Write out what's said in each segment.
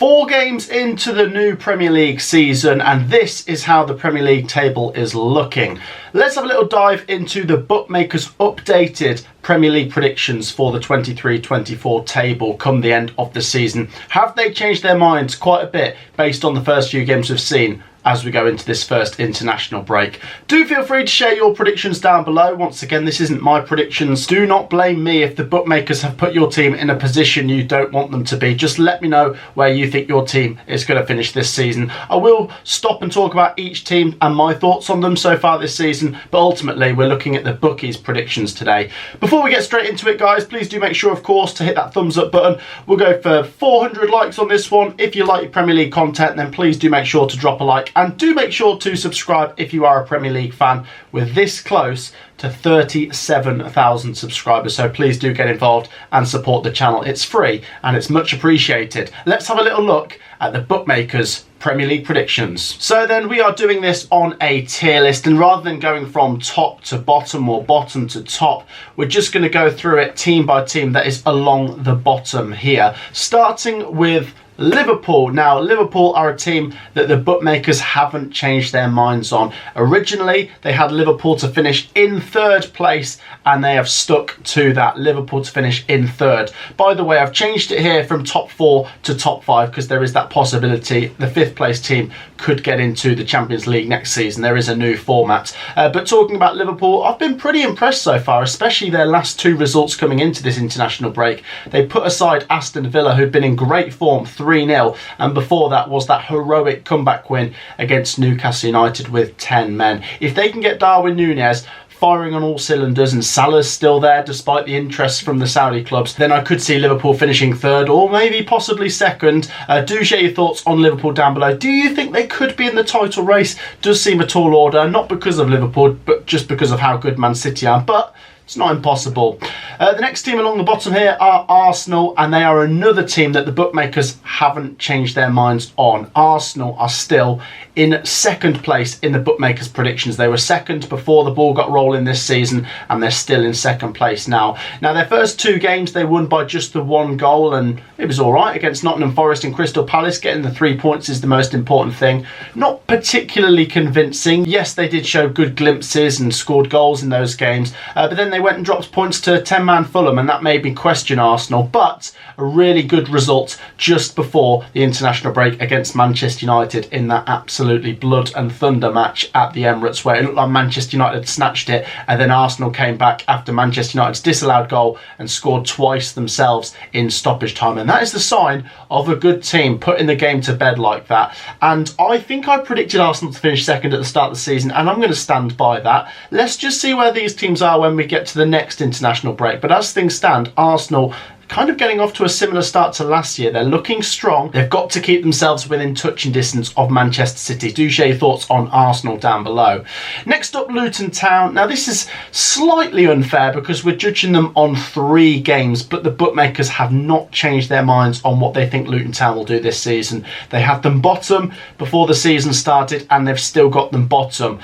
4 games into the new Premier League season, and this is how the Premier League table is looking. Let's have a little dive into the Bookmakers updated Premier League predictions for the 23-24 table come the end of the season. Have they changed their minds quite a bit based on the first few games we've seen as we go into this first international break? Do feel free to share your predictions down below. Once again, this isn't my predictions. Do not blame me if the bookmakers have put your team in a position you don't want them to be. Just let me know where you think your team is going to finish this season. I will stop and talk about each team and my thoughts on them so far this season, but ultimately we're looking at the bookies predictions today. Before we get straight into it, guys, please do make sure, of course, to hit that thumbs up button. We'll go for 400 likes on this one. If you like Premier League content, then please do make sure to drop a like. And do make sure to subscribe if you are a Premier League fan. We're this close to 37,000 subscribers, so please do get involved and support the channel. It's free and it's much appreciated. Let's have a little look at the Bookmakers Premier League predictions. So then we are doing this on a tier list, and rather than going from top to bottom or bottom to top, we're just going to go through it team by team that is along the bottom here, starting with Liverpool. Now, Liverpool are a team that the bookmakers haven't changed their minds on. Originally, they had Liverpool to finish in 3rd place, and they have stuck to that. Liverpool to finish in 3rd. By the way, I've changed it here from top 4 to top 5 because there is that possibility the 5th place team could get into the Champions League next season. There is a new format. But talking about Liverpool, I've been pretty impressed so far, especially their last 2 results coming into this international break. They put aside Aston Villa, who've been in great form, 3-0, and before that was that heroic comeback win against Newcastle United with 10 men. If they can get Darwin Núñez firing on all cylinders and Salah's still there despite the interest from the Saudi clubs, then I could see Liverpool finishing 3rd or maybe possibly 2nd. Do share your thoughts on Liverpool down below. Do you think they could be in the title race? Does seem a tall order, not because of Liverpool, but just because of how good Man City are. But it's not impossible. The next team along the bottom here are Arsenal, and they are another team that the bookmakers haven't changed their minds on. Arsenal are still in 2nd place in the bookmakers' predictions. They were 2nd before the ball got rolling this season, and they're still in 2nd place now. Now, their first 2 games, they won by just the 1 goal, and it was all right against Nottingham Forest and Crystal Palace. Getting the 3 points is the most important thing. Not particularly convincing. Yes, they did show good glimpses and scored goals in those games, but then they went and dropped points to 10-man Fulham, and that made me question Arsenal. But a really good result just before the international break against Manchester United in that absolutely blood and thunder match at the Emirates, where it looked like Manchester United had snatched it, and then Arsenal came back after Manchester United's disallowed goal and scored twice themselves in stoppage time. And that is the sign of a good team, putting the game to bed like that. And I think I predicted Arsenal to finish 2nd at the start of the season, and I'm going to stand by that. Let's just see where these teams are when we get to the next international break. But as things stand, Arsenal kind of getting off to a similar start to last year. They're looking strong. They've got to keep themselves within touching distance of Manchester City. Do share your thoughts on Arsenal down below. Next up, Luton Town. Now, this is slightly unfair because we're judging them on 3 games, but the bookmakers have not changed their minds on what they think Luton Town will do this season. They had them bottom before the season started, and they've still got them bottom.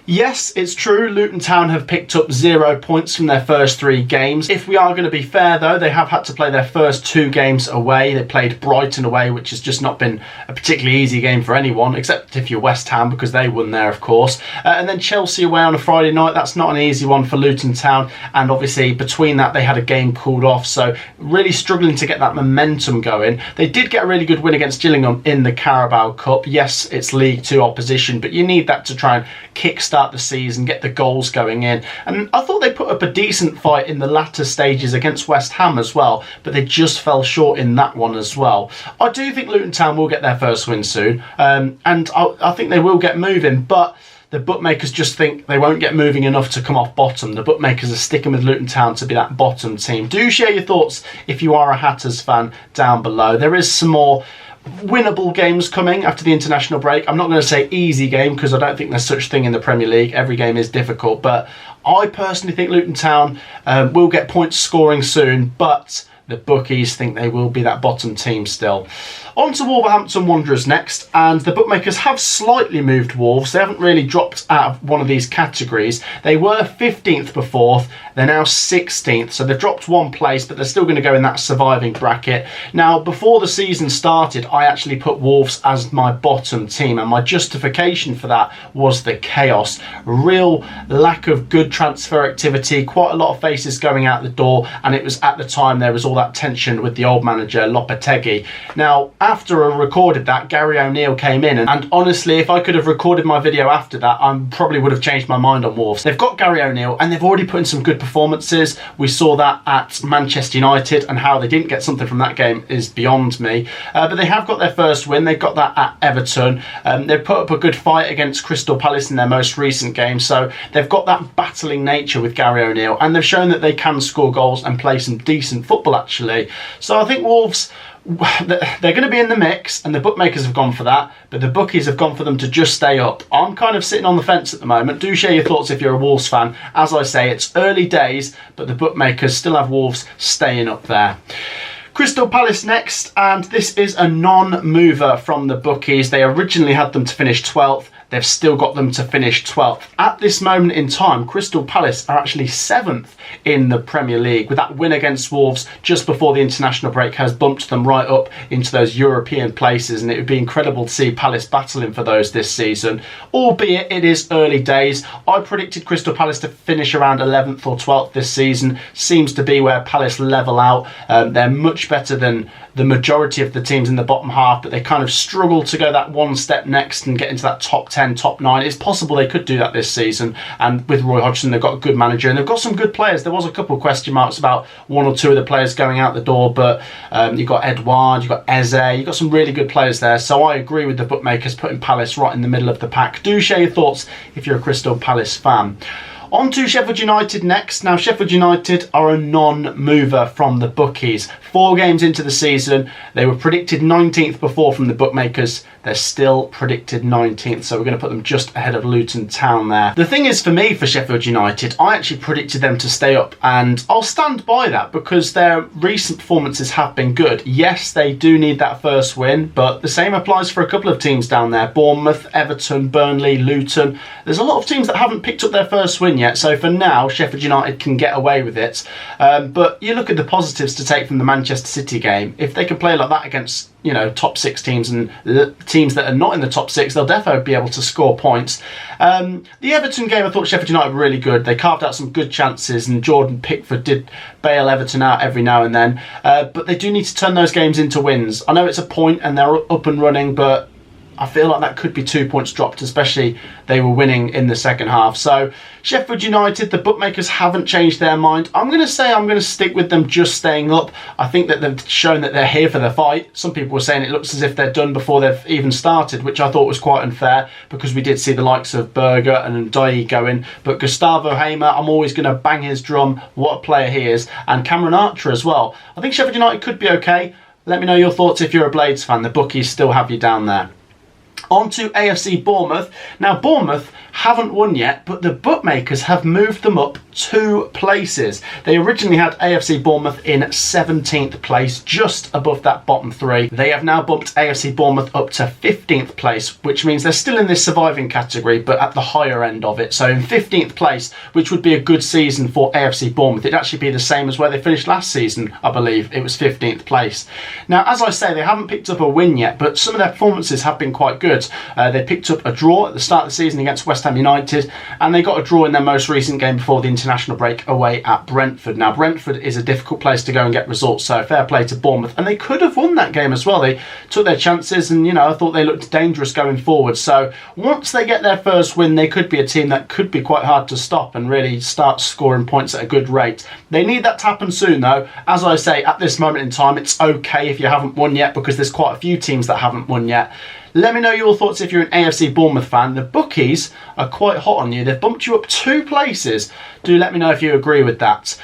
Yes, it's true, Luton Town have picked up 0 points from their first 3 games. If we are going to be fair, though, they have had to play their first 2 games away. They played Brighton away, which has just not been a particularly easy game for anyone, except if you're West Ham, because they won there, of course. And then Chelsea away on a Friday night. That's not an easy one for Luton Town. And obviously, between that, they had a game called off. So really struggling to get that momentum going. They did get a really good win against Gillingham in the Carabao Cup. Yes, it's League 2 opposition, but you need that to try and kickstart the season, get the goals going in. And I thought they put up a decent fight in the latter stages against West Ham as well, but they just fell short in that one as well. I do think Luton Town will get their first win soon, and I think they will get moving, but the bookmakers just think they won't get moving enough to come off bottom. The bookmakers are sticking with Luton Town to be that bottom team. Do share your thoughts if you are a Hatters fan down below. There is some more winnable games coming after the international break. I'm not going to say easy game because I don't think there's such thing in the Premier League. Every game is difficult, but I personally think Luton Town will get points scoring soon, but the bookies think they will be that bottom team still. On to Wolverhampton Wanderers next, and the bookmakers have slightly moved Wolves. They haven't really dropped out of one of these categories. They were 15th before, they're now 16th, so they've dropped one place, but they're still going to go in that surviving bracket. Now, before the season started, I actually put Wolves as my bottom team, and my justification for that was the chaos. Real lack of good transfer activity, quite a lot of faces going out the door, and it was at the time there was all that tension with the old manager, Lopetegui. Now, after I recorded that, Gary O'Neill came in, and honestly, if I could have recorded my video after that, I probably would have changed my mind on Wolves. They've got Gary O'Neill, and they've already put in some good performances. We saw that at Manchester United, and how they didn't get something from that game is beyond me. But they have got their first win. They got that at Everton. They've put up a good fight against Crystal Palace in their most recent game, so they've got that battling nature with Gary O'Neill, and they've shown that they can score goals and play some decent football actually. So I think Wolves, they're going to be in the mix, and the bookmakers have gone for that, but the bookies have gone for them to just stay up. I'm kind of sitting on the fence at the moment. Do share your thoughts if you're a Wolves fan. As I say, it's early days, but the bookmakers still have Wolves staying up there. Crystal Palace next, and this is a non-mover from the bookies. They originally had them to finish 12th. They've still got them to finish 12th. At this moment in time, Crystal Palace are actually 7th in the Premier League, with that win against Wolves just before the international break has bumped them right up into those European places, and it would be incredible to see Palace battling for those this season, albeit it is early days. I predicted Crystal Palace to finish around 11th or 12th this season. Seems to be where Palace level out. They're much better than the majority of the teams in the bottom half, but they kind of struggle to go that one step next and get into that top 10, top 9. It's possible they could do that this season, and with Roy Hodgson, they've got a good manager, and they've got some good players. There was a couple of question marks about one or two of the players going out the door, but you've got Edouard, you've got Eze, you've got some really good players there. So I agree with the bookmakers putting Palace right in the middle of the pack. Do share your thoughts if you're a Crystal Palace fan. On to Sheffield United next. Now, Sheffield United are a non-mover from the bookies. 4 games into the season, they were predicted 19th before from the bookmakers. They're still predicted 19th, so we're going to put them just ahead of Luton Town there. The thing is, for me, for Sheffield United, I actually predicted them to stay up, and I'll stand by that because their recent performances have been good. Yes, they do need that first win, but the same applies for a couple of teams down there. Bournemouth, Everton, Burnley, Luton. There's a lot of teams that haven't picked up their first win yet, so for now, Sheffield United can get away with it. But you look at the positives to take from the Manchester City game. If they can play like that against, you know, top 6 teams and teams that are not in the top 6, they'll definitely be able to score points. The Everton game, I thought Sheffield United were really good. They carved out some good chances, and Jordan Pickford did bail Everton out every now and then. But they do need to turn those games into wins. I know it's a point and they're up and running, but I feel like that could be 2 points dropped, especially they were winning in the second half. So Sheffield United, the bookmakers haven't changed their mind. I'm going to say I'm going to stick with them just staying up. I think that they've shown that they're here for the fight. Some people were saying it looks as if they're done before they've even started, which I thought was quite unfair because we did see the likes of Berger and Ndiaye going. But Gustavo Hamer, I'm always going to bang his drum. What a player he is. And Cameron Archer as well. I think Sheffield United could be okay. Let me know your thoughts if you're a Blades fan. The bookies still have you down there. On to AFC Bournemouth. Now, Bournemouth haven't won yet, but the bookmakers have moved them up 2 places. They originally had AFC Bournemouth in 17th place, just above that bottom 3. They have now bumped AFC Bournemouth up to 15th place, which means they're still in this surviving category, but at the higher end of it. So in 15th place, which would be a good season for AFC Bournemouth. It'd actually be the same as where they finished last season, I believe. It was 15th place. Now, as I say, they haven't picked up a win yet, but some of their performances have been quite good. They picked up a draw at the start of the season against West Ham United, and they got a draw in their most recent game before the international break away at Brentford. Now, Brentford is a difficult place to go and get results, so fair play to Bournemouth, and they could have won that game as well. They took their chances, and, you know, I thought they looked dangerous going forward. So once they get their first win, they could be a team that could be quite hard to stop and really start scoring points at a good rate. They need that to happen soon, though. As I say, at this moment in time, it's okay if you haven't won yet, because there's quite a few teams that haven't won yet. Let me know your thoughts if you're an AFC Bournemouth fan. The bookies are quite hot on you. They've bumped you up 2 places. Do let me know if you agree with that.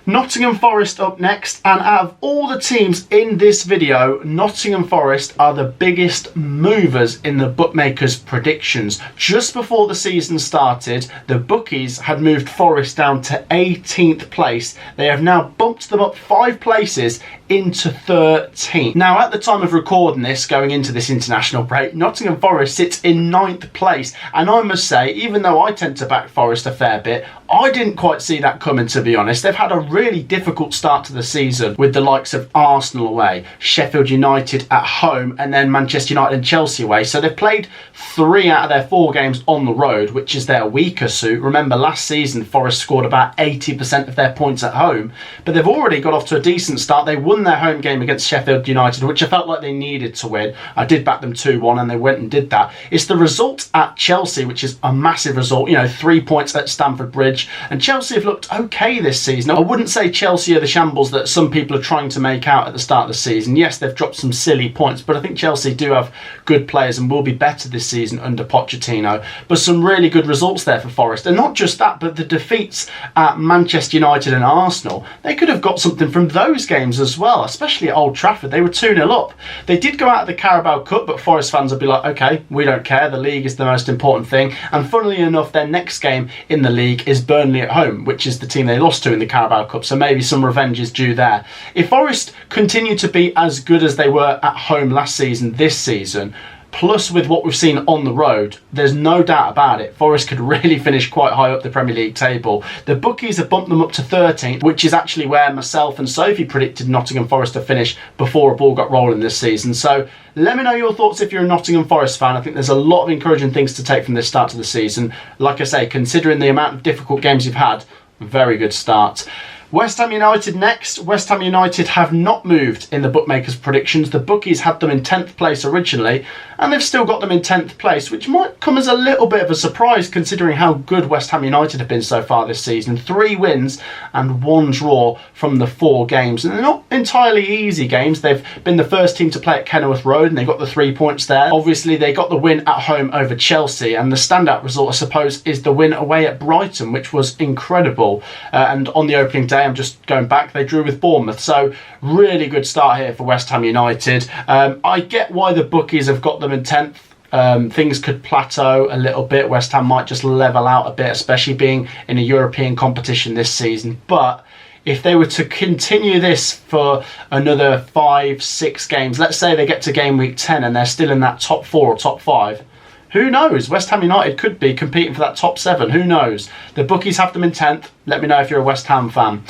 Nottingham Forest up next, and out of all the teams in this video, Nottingham Forest are the biggest movers in the bookmakers' predictions. Just before the season started, the bookies had moved Forest down to 18th place. They have now bumped them up 5 places into 13th. Now, at the time of recording this, going into this international break, Nottingham Forest sits in 9th place. And I must say, even though I tend to back Forest a fair bit, I didn't quite see that coming, to be honest. They've had a really difficult start to the season with the likes of Arsenal away, Sheffield United at home, and then Manchester United and Chelsea away. So they've played 3 out of their 4 games on the road, which is their weaker suit. Remember, last season, Forest scored about 80% of their points at home, but they've already got off to a decent start. They won their home game against Sheffield United, which I felt like they needed to win. I did back them 2-1, and they went and did that. It's the result at Chelsea, which is a massive result. 3 points at Stamford Bridge, and Chelsea have looked okay this season. I wouldn't say Chelsea are the shambles that some people are trying to make out at the start of the season. Yes, they've dropped some silly points, but I think Chelsea do have good players and will be better this season under Pochettino. But some really good results there for Forest. And not just that, but the defeats at Manchester United and Arsenal, they could have got something from those games as well, especially at Old Trafford. They were 2-0 up. They did go out of the Carabao Cup, but Forest fans would be like, okay, we don't care. The league is the most important thing. And funnily enough, their next game in the league is Burnley at home, which is the team they lost to in the Carabao Cup. So maybe some revenge is due there. If Forest continue to be as good as they were at home last season, this season, plus with what we've seen on the road, there's no doubt about it, Forest could really finish quite high up the Premier League table. The bookies have bumped them up to 13th, which is actually where myself and Sophie predicted Nottingham Forest to finish before a ball got rolling this season. So let me know your thoughts if you're a Nottingham Forest fan. I think there's a lot of encouraging things to take from this start to the season. Like I say, considering the amount of difficult games you've had, very good start. West Ham United next. West Ham United have not moved in the bookmakers' predictions. The bookies had them in 10th place originally, and they've still got them in 10th place, which might come as a little bit of a surprise considering how good West Ham United have been so far this season. 3 wins and 1 draw from the 4 games. And they're not entirely easy games. They've been the first team to play at Kenilworth Road, and they got the 3 points there. Obviously, they got the win at home over Chelsea, and the standout result, I suppose, is the win away at Brighton, which was incredible. And on the opening day, I'm just going back, they drew with Bournemouth. So really good start here for West Ham United. I get why the bookies have got them in 10th. Things could plateau a little bit. West Ham might just level out a bit, especially being in a European competition this season. But if they were to continue this for another 5-6 games, let's say they get to game week 10 and they're still in that top 4 or top 5, who knows? West Ham United could be competing for that top 7. Who knows? The bookies have them in 10th. Let me know if you're a West Ham fan.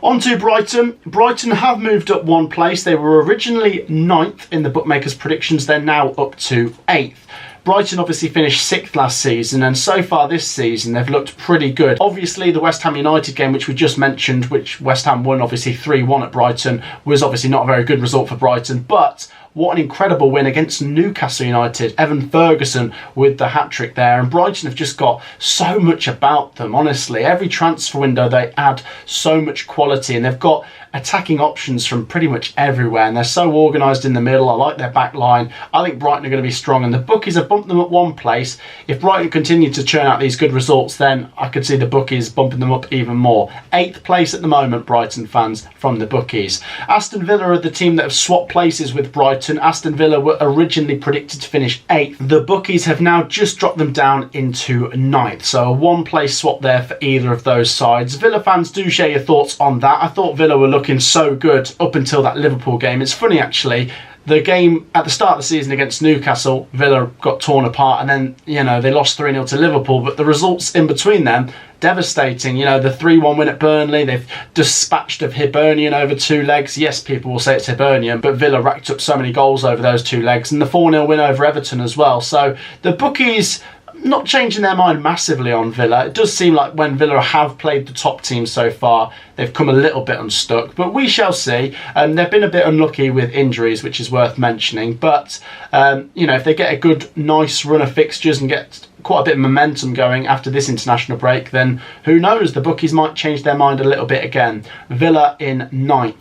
On to Brighton. Brighton have moved up 1 place. They were originally 9th in the bookmakers' predictions. They're now up to 8th. Brighton obviously finished 6th last season, and so far this season they've looked pretty good. Obviously the West Ham United game, which we just mentioned, which West Ham won obviously 3-1 at Brighton, was obviously not a very good result for Brighton, but what an incredible win against Newcastle United. Evan Ferguson with the hat-trick there, and Brighton have just got so much about them, honestly. Every transfer window they add so much quality, and they've got attacking options from pretty much everywhere, and they're so organised in the middle. I like their back line. I think Brighton are going to be strong, and the bookies have bumped them up 1 place. If Brighton continue to churn out these good results, then I could see the bookies bumping them up even more. 8th place at the moment, Brighton fans, from the bookies. Aston Villa are the team that have swapped places with Brighton. Aston Villa were originally predicted to finish 8th. The bookies have now just dropped them down into 9th, so a 1 place swap there for either of those sides. Villa fans, do share your thoughts on that. I thought Villa were looking so good up until that Liverpool game. It's funny actually, the game at the start of the season against Newcastle, Villa got torn apart, and then they lost 3-0 to Liverpool, but the results in between them, devastating. The 3-1 win at Burnley, they've dispatched of Hibernian over 2 legs. Yes, people will say it's Hibernian, but Villa racked up so many goals over those 2 legs, and the 4-0 win over Everton as well. So the bookies not changing their mind massively on Villa. It does seem like when Villa have played the top teams so far, they've come a little bit unstuck, but we shall see. They've been a bit unlucky with injuries, which is worth mentioning, but if they get a good, nice run of fixtures and get quite a bit of momentum going after this international break, then who knows, the bookies might change their mind a little bit again. Villa in 9th.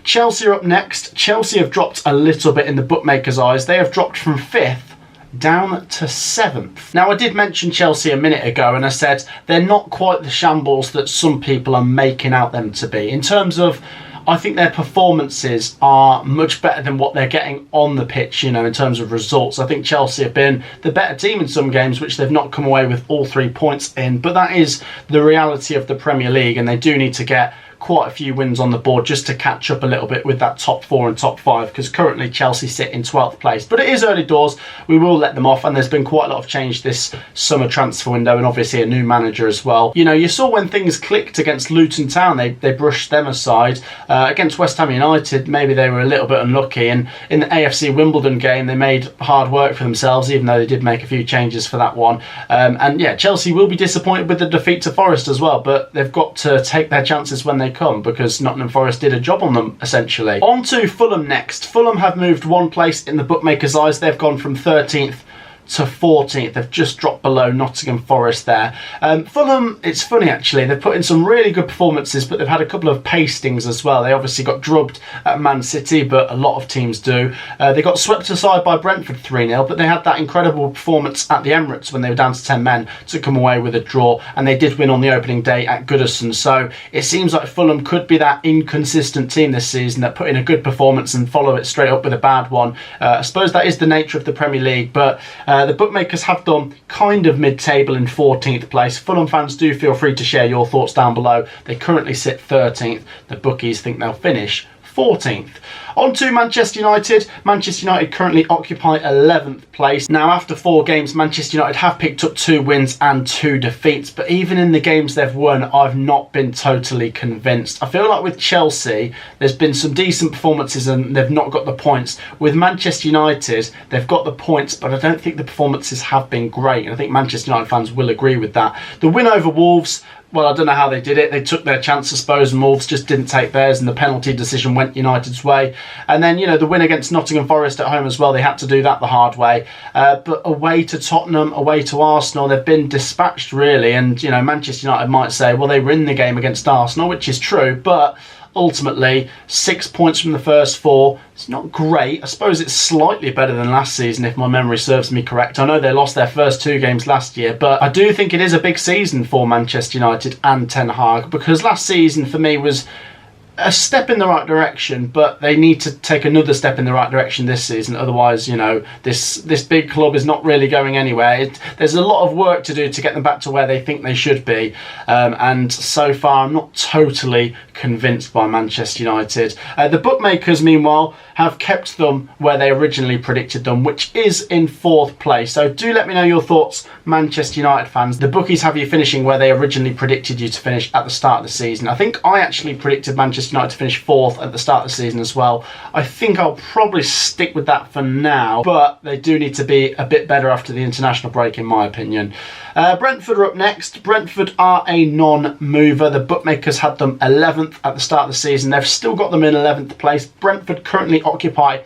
Chelsea are up next. Chelsea have dropped a little bit in the bookmakers' eyes. They have dropped from 5th down to 7th. Now, I did mention Chelsea a minute ago, and I said they're not quite the shambles that some people are making out them to be. In terms of, I think their performances are much better than what they're getting on the pitch, in terms of results. I think Chelsea have been the better team in some games, which they've not come away with all 3 points in, but that is the reality of the Premier League, and they do need to get quite a few wins on the board just to catch up a little bit with that top 4 and top 5, because currently Chelsea sit in 12th place. But it is early doors, we will let them off, and there's been quite a lot of change this summer transfer window, and obviously a new manager as well. You know, you saw when things clicked against Luton Town, they brushed them aside. Against West Ham United, maybe they were a little bit unlucky, and in the AFC Wimbledon game they made hard work for themselves, even though they did make a few changes for that one. And yeah, Chelsea will be disappointed with the defeat to Forest as well, but they've got to take their chances when they come, because Nottingham Forest did a job on them essentially. On to Fulham next. Fulham have moved one place in the bookmakers' eyes. They've gone from 13th to 14th. They've just dropped below Nottingham Forest there. Fulham, it's funny actually, they've put in some really good performances, but they've had a couple of pastings as well. They obviously got drubbed at Man City, but a lot of teams do. They got swept aside by Brentford 3-0, but they had that incredible performance at the Emirates when they were down to 10 men to come away with a draw, and they did win on the opening day at Goodison. So it seems like Fulham could be that inconsistent team this season that put in a good performance and follow it straight up with a bad one. I suppose that is the nature of the Premier League, but the bookmakers have done kind of mid-table in 14th place. Fulham fans, do feel free to share your thoughts down below. They currently sit 13th. The bookies think they'll finish 14th. On to Manchester United. Manchester United currently occupy 11th place. Now, after 4 games, Manchester United have picked up 2 wins and 2 defeats, but even in the games they've won, I've not been totally convinced. I feel like with Chelsea, there's been some decent performances and they've not got the points. With Manchester United, they've got the points, but I don't think the performances have been great, and I think Manchester United fans will agree with that. The win over Wolves, well, I don't know how they did it. They took their chance, I suppose, and Wolves just didn't take theirs, and the penalty decision went United's way. And then, you know, the win against Nottingham Forest at home as well, they had to do that the hard way. But away to Tottenham, away to Arsenal, they've been dispatched, really. And, you know, Manchester United might say, well, they were in the game against Arsenal, which is true, but ultimately 6 points from the first 4. It's not great. I suppose it's slightly better than last season, if my memory serves me correct. I know they lost their first 2 games last year, but I do think it is a big season for Manchester United and Ten Hag, because last season for me was a step in the right direction, but they need to take another step in the right direction this season. Otherwise, you know, this big club is not really going anywhere. There's a lot of work to do to get them back to where they think they should be, and so far I'm not totally convinced by Manchester United. The bookmakers, meanwhile, have kept them where they originally predicted them, which is in 4th place. So do let me know your thoughts, Manchester United fans. The bookies have you finishing where they originally predicted you to finish at the start of the season. I think I actually predicted Manchester United to finish 4th at the start of the season as well. I think I'll probably stick with that for now, but they do need to be a bit better after the international break, in my opinion. Brentford are up next. Brentford are a non-mover. The bookmakers had them 11th at the start of the season. They've still got them in 11th place. Brentford currently occupy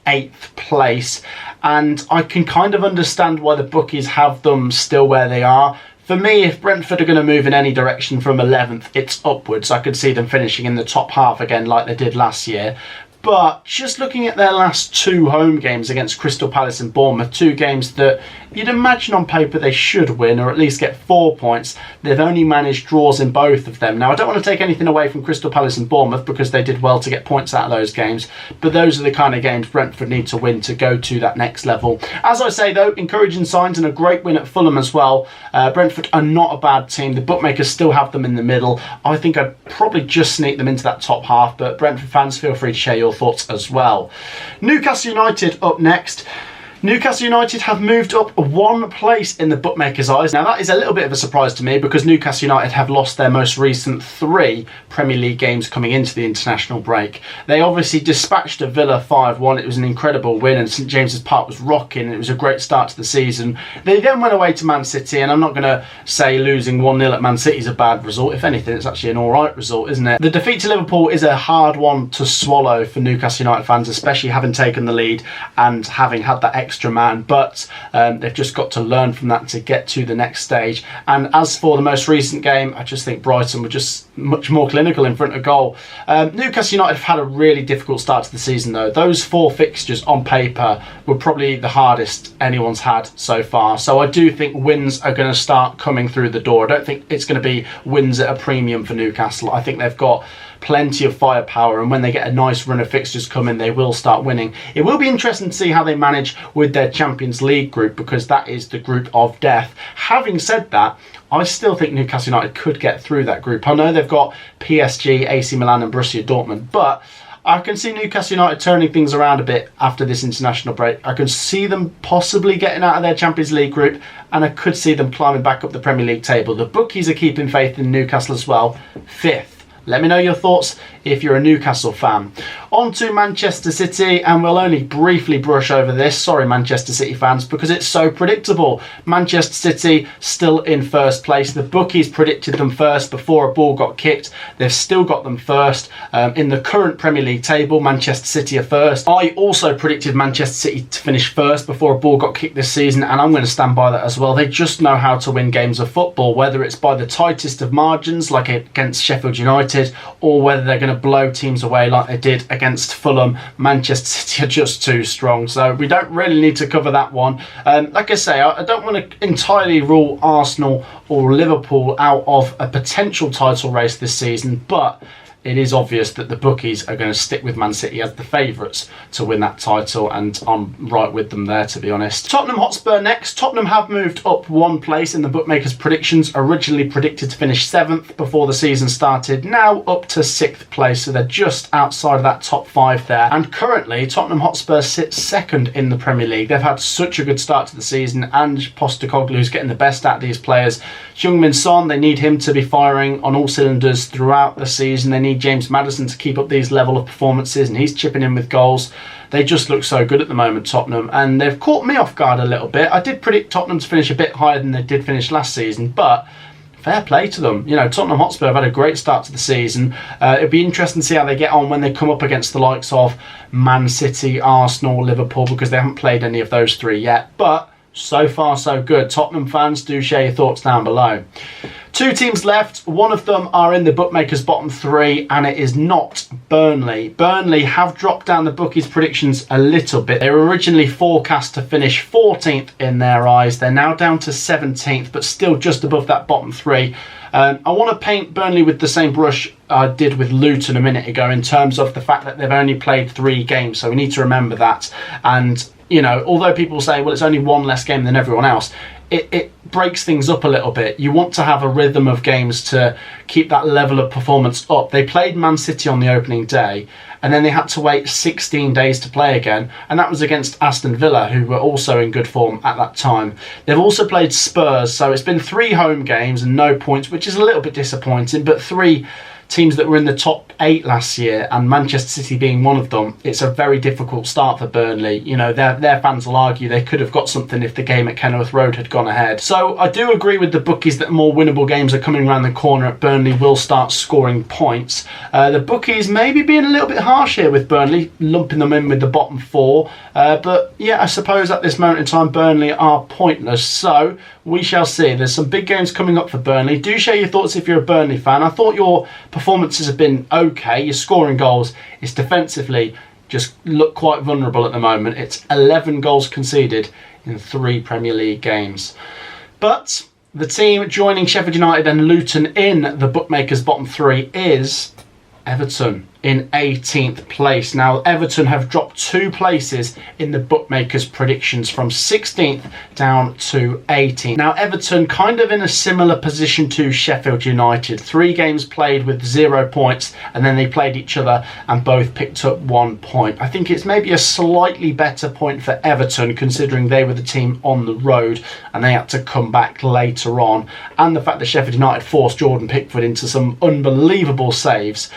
8th place, and I can kind of understand why the bookies have them still where they are. For me, if Brentford are going to move in any direction from 11th, it's upwards. I could see them finishing in the top half again like they did last year. But just looking at their last 2 home games against Crystal Palace and Bournemouth, 2 games that you'd imagine on paper they should win or at least get 4 points, they've only managed draws in both of them. Now, I don't want to take anything away from Crystal Palace and Bournemouth because they did well to get points out of those games, but those are the kind of games Brentford need to win to go to that next level. As I say though, encouraging signs and a great win at Fulham as well. Brentford are not a bad team. The bookmakers still have them in the middle. I think I'd probably just sneak them into that top half, but Brentford fans, feel free to share your thoughts as well. Newcastle United up next. Newcastle United have moved up 1 place in the bookmakers' eyes. Now that is a little bit of a surprise to me because Newcastle United have lost their most recent 3 Premier League games coming into the international break. They obviously dispatched a Villa 5-1. It was an incredible win and St James's Park was rocking. It was a great start to the season. They then went away to Man City, and I'm not going to say losing 1-0 at Man City is a bad result. If anything, it's actually an alright result, isn't it? The defeat to Liverpool is a hard one to swallow for Newcastle United fans, especially having taken the lead and having had that extra man, but they've just got to learn from that to get to the next stage. And as for the most recent game, I just think Brighton were just much more clinical in front of goal. Newcastle United have had a really difficult start to the season though. Those 4 fixtures on paper were probably the hardest anyone's had so far, so I do think wins are going to start coming through the door. I don't think it's going to be wins at a premium for Newcastle. I think they've got plenty of firepower, and when they get a nice run of fixtures coming, they will start winning. It will be interesting to see how they manage with their Champions League group, because that is the group of death. Having said that, I still think Newcastle United could get through that group. I know they've got PSG, AC Milan and Borussia Dortmund, but I can see Newcastle United turning things around a bit after this international break. I can see them possibly getting out of their Champions League group, and I could see them climbing back up the Premier League table. The bookies are keeping faith in Newcastle as well. 5th. Let me know your thoughts if you're a Newcastle fan. On to Manchester City, and we'll only briefly brush over this. Sorry, Manchester City fans, because it's so predictable. Manchester City still in first place. The bookies predicted them first before a ball got kicked. They've still got them first. In the current Premier League table, Manchester City are first. I also predicted Manchester City to finish first before a ball got kicked this season, and I'm going to stand by that as well. They just know how to win games of football, whether it's by the tightest of margins, like against Sheffield United, or whether they're going to blow teams away like they did against Fulham. Manchester City are just too strong, so we don't really need to cover that one. Like I say, I don't want to entirely rule Arsenal or Liverpool out of a potential title race this season, but it is obvious that the bookies are going to stick with Man City as the favourites to win that title, and I'm right with them there, to be honest. Tottenham Hotspur next. Tottenham have moved up 1 place in the bookmakers' predictions, originally predicted to finish 7th before the season started, now up to 6th place, so they're just outside of that top 5 there. And currently, Tottenham Hotspur sits 2nd in the Premier League. They've had such a good start to the season, and Postecoglou's getting the best out of these players. Heung-min Son, they need him to be firing on all cylinders throughout the season. They need James Maddison to keep up these level of performances, and he's chipping in with goals. They just look so good at the moment, Tottenham, and they've caught me off guard a little bit. I did predict Tottenham to finish a bit higher than they did finish last season, but fair play to them. You know, Tottenham Hotspur have had a great start to the season. It'll be interesting to see how they get on when they come up against the likes of Man City, Arsenal, Liverpool, because they haven't played any of those 3 yet, but so far so good. Tottenham fans, do share your thoughts down below. 2 teams left. One of them are in the bookmakers' bottom 3, and it is not Burnley. Burnley have dropped down the bookies' predictions a little bit. They were originally forecast to finish 14th in their eyes. They're now down to 17th, but still just above that bottom 3. I want to paint Burnley with the same brush I did with Luton a minute ago, in terms of the fact that they've only played 3 games, so we need to remember that. And you know, although people say, well, it's only 1 less game than everyone else, it breaks things up a little bit. You want to have a rhythm of games to keep that level of performance up. They played Man City on the opening day, and then they had to wait 16 days to play again, and that was against Aston Villa, who were also in good form at that time. They've also played Spurs, so it's been 3 home games and no points, which is a little bit disappointing, but 3 teams that were in the top 8 last year, and Manchester City being one of them, it's a very difficult start for Burnley. You know, their fans will argue they could have got something if the game at Kenilworth Road had gone ahead. So I do agree with the bookies that more winnable games are coming around the corner. At Burnley will start scoring points. The bookies maybe being a little bit harsh here with Burnley, lumping them in with the bottom 4. But yeah, I suppose at this moment in time, Burnley are pointless. So we shall see. There's some big games coming up for Burnley. Do share your thoughts if you're a Burnley fan. I thought your performances have been okay. You're scoring goals. It's defensively just look quite vulnerable at the moment. It's 11 goals conceded in 3 Premier League games. But the team joining Sheffield United and Luton in the bookmakers' bottom 3 is Everton in 18th place. Now, Everton have dropped 2 places in the bookmakers' predictions, from 16th down to 18th. Now, Everton kind of in a similar position to Sheffield United. 3 games played with 0 points, and then they played each other and both picked up 1 point. I think it's maybe a slightly better point for Everton, considering they were the team on the road and they had to come back later on, and the fact that Sheffield United forced Jordan Pickford into some unbelievable saves.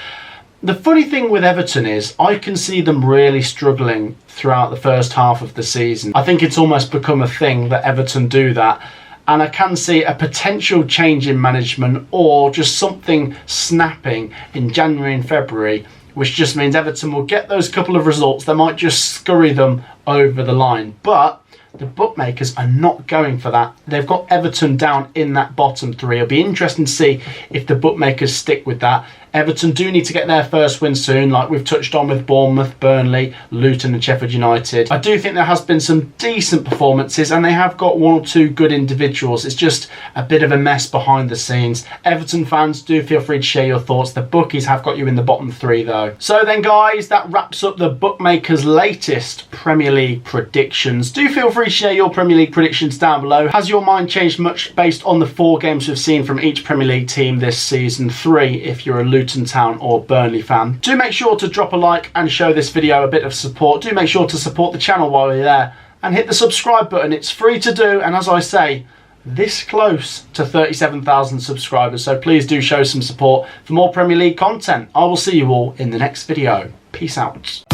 The funny thing with Everton is I can see them really struggling throughout the first half of the season. I think it's almost become a thing that Everton do that, and I can see a potential change in management or just something snapping in January and February, which just means Everton will get those couple of results. They might just scurry them over the line, but the bookmakers are not going for that. They've got Everton down in that bottom 3. It'll be interesting to see if the bookmakers stick with that. Everton do need to get their first win soon, like we've touched on with Bournemouth, Burnley, Luton and Sheffield United. I do think there has been some decent performances and they have got one or two good individuals. It's just a bit of a mess behind the scenes. Everton fans, do feel free to share your thoughts. The bookies have got you in the bottom three though. So then guys, that wraps up the Bookmakers' latest Premier League predictions. Do feel free to share your Premier League predictions down below. Has your mind changed much based on the 4 games we've seen from each Premier League team this season? 3 if you're a Luton Town or Burnley fan. Do make sure to drop a like and show this video a bit of support. Do make sure to support the channel while you're there and hit the subscribe button. It's free to do, and as I say, this close to 37,000 subscribers, so please do show some support for more Premier League content. I will see you all in the next video. Peace out.